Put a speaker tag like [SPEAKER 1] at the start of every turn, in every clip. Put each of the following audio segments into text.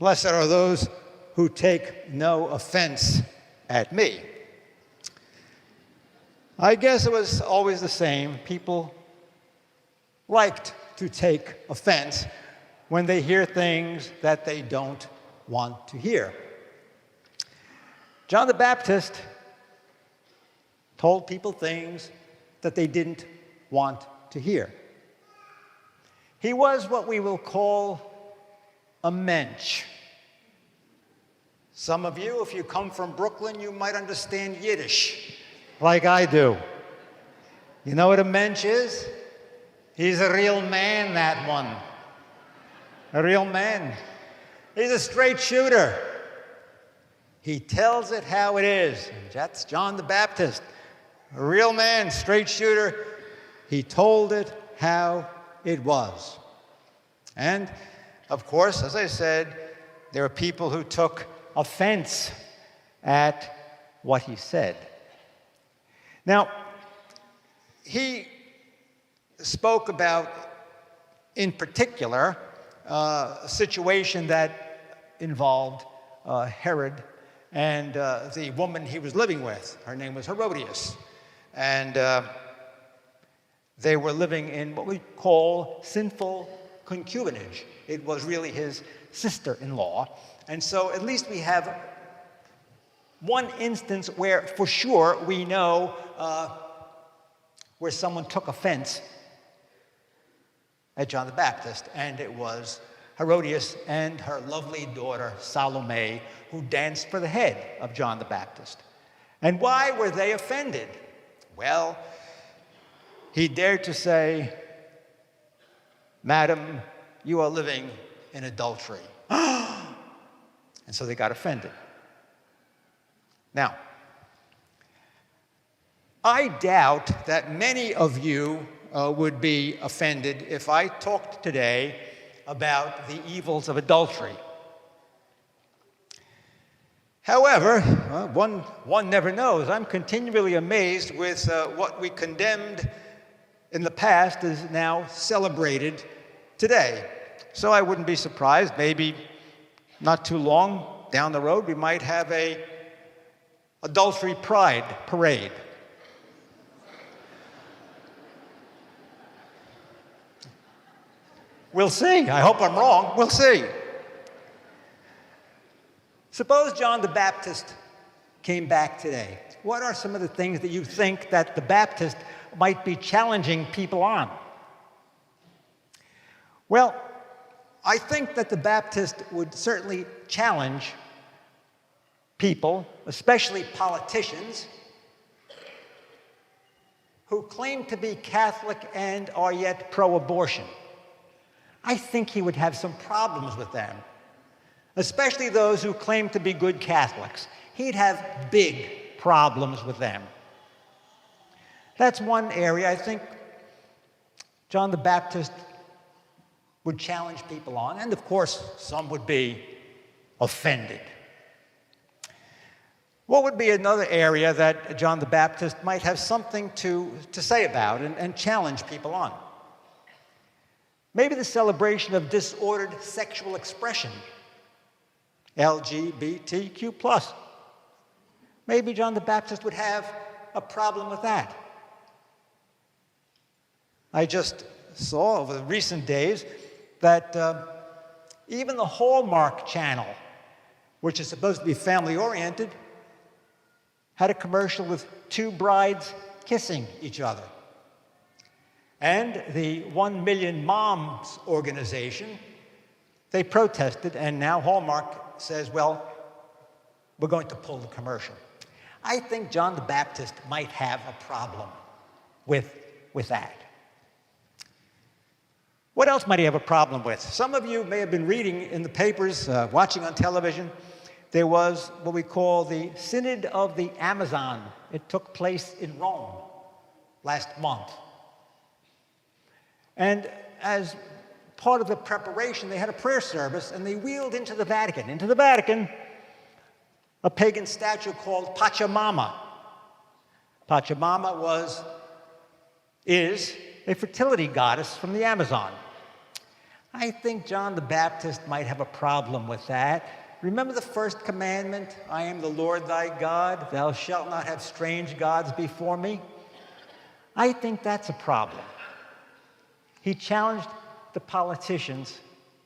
[SPEAKER 1] Blessed are those who take no offense at me. I guess it was always the same. People liked to take offense when they hear things that they don't want to hear. John the Baptist told people things that they didn't want to hear. He was what we will call a mensch. Some of you, if you come from Brooklyn, you might understand Yiddish, like I do. You know what a mensch is? He's a real man, that one. A real man. He's a straight shooter. He tells it how it is. And that's John the Baptist. A real man, straight shooter. He told it how it was. And, of course, as I said, there are people who took offense at what he said. Now, he spoke about, in particular, a situation that involved Herod and the woman he was living with. Her name was Herodias. And they were living in what we call sinful concubinage. It was really his sister-in-law. And so at least we have one instance where, for sure, we know where someone took offense at John the Baptist, and it was Herodias and her lovely daughter, Salome, who danced for the head of John the Baptist. And why were they offended? Well, he dared to say, "Madam, you are living in adultery." And so they got offended. Now, I doubt that many of you would be offended if I talked today about the evils of adultery. However, one never knows. I'm continually amazed with what we condemned in the past is now celebrated today. So I wouldn't be surprised, maybe not too long down the road, we might have a adultery pride parade. We'll see. I hope I'm wrong. We'll see. Suppose John the Baptist came back today. What are some of the things that you think that the Baptist might be challenging people on? Well, I think that the Baptist would certainly challenge people, especially politicians, who claim to be Catholic and are yet pro-abortion. I think he would have some problems with them, especially those who claim to be good Catholics. He'd have big problems with them. That's one area I think John the Baptist would challenge people on, and of course, some would be offended. What would be another area that John the Baptist might have something to say about and challenge people on? Maybe the celebration of disordered sexual expression, LGBTQ+. Maybe John the Baptist would have a problem with that. I just saw over the recent days that even the Hallmark Channel, which is supposed to be family-oriented, had a commercial with two brides kissing each other. And the 1 Million Moms organization, they protested, and now Hallmark says, well, we're going to pull the commercial. I think John the Baptist might have a problem with that. What else might he have a problem with? Some of you may have been reading in the papers, watching on television. There was what we call the Synod of the Amazon. It took place in Rome last month. And as part of the preparation, they had a prayer service, and they wheeled into the Vatican, a pagan statue called Pachamama. Pachamama is a fertility goddess from the Amazon. I think John the Baptist might have a problem with that. Remember the first commandment, I am the Lord thy God, thou shalt not have strange gods before me? I think that's a problem. He challenged the politicians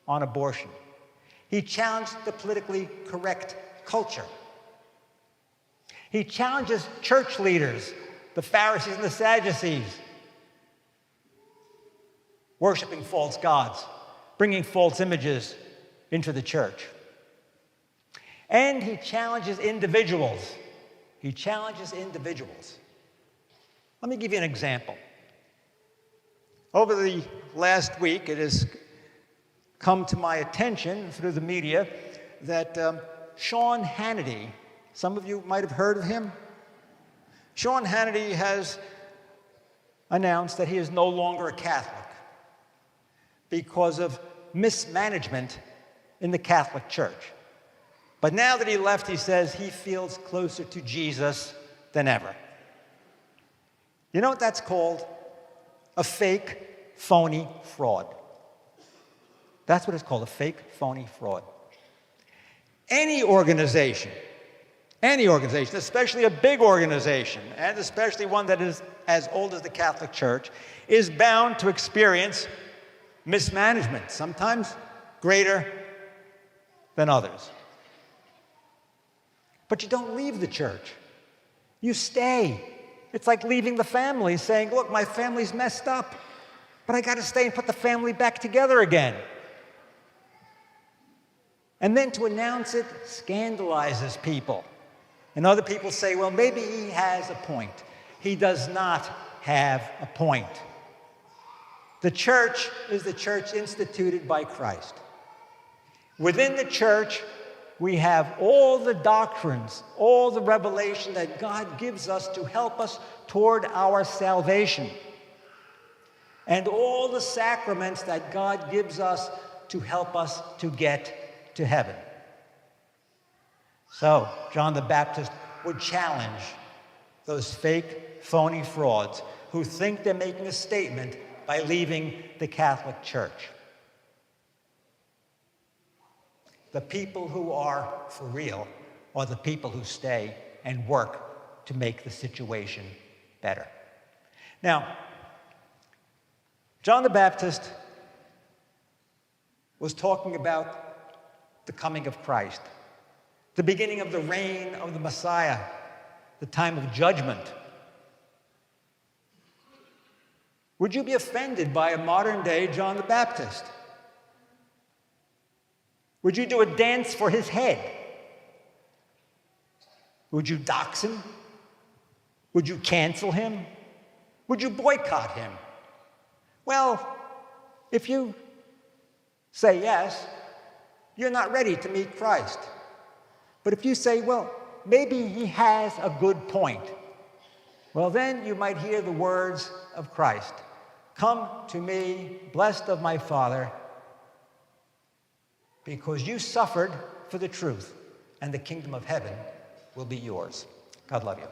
[SPEAKER 1] on abortion. He challenged the politically correct culture. He challenges church leaders, the Pharisees and the Sadducees, worshiping false gods, bringing false images into the church. And he challenges individuals. He challenges individuals. Let me give you an example. Over the last week, it has come to my attention through the media that Sean Hannity, some of you might have heard of him. Sean Hannity has announced that he is no longer a Catholic because of mismanagement in the Catholic Church. But now that he left, he says he feels closer to Jesus than ever. You know what that's called? A fake, phony fraud. That's what it's called, a fake, phony fraud. Any organization, especially a big organization, and especially one that is as old as the Catholic Church, is bound to experience mismanagement, sometimes greater than others. But you don't leave the church. You stay. It's like leaving the family, saying, look, my family's messed up, but I got to stay and put the family back together again. And then to announce it scandalizes people. And other people say, well, maybe he has a point. He does not have a point. The church is the church instituted by Christ. Within the church, we have all the doctrines, all the revelation that God gives us to help us toward our salvation, and all the sacraments that God gives us to help us to get to heaven. So, John the Baptist would challenge those fake, phony frauds who think they're making a statement by leaving the Catholic Church. The people who are for real are the people who stay and work to make the situation better. Now, John the Baptist was talking about the coming of Christ, the beginning of the reign of the Messiah, the time of judgment. Would you be offended by a modern-day John the Baptist? Would you do a dance for his head? Would you dox him? Would you cancel him? Would you boycott him? Well, if you say yes, you're not ready to meet Christ. But if you say, well, maybe he has a good point, well, then you might hear the words of Christ. Come to me, blessed of my Father, because you suffered for the truth, and the kingdom of heaven will be yours. God love you.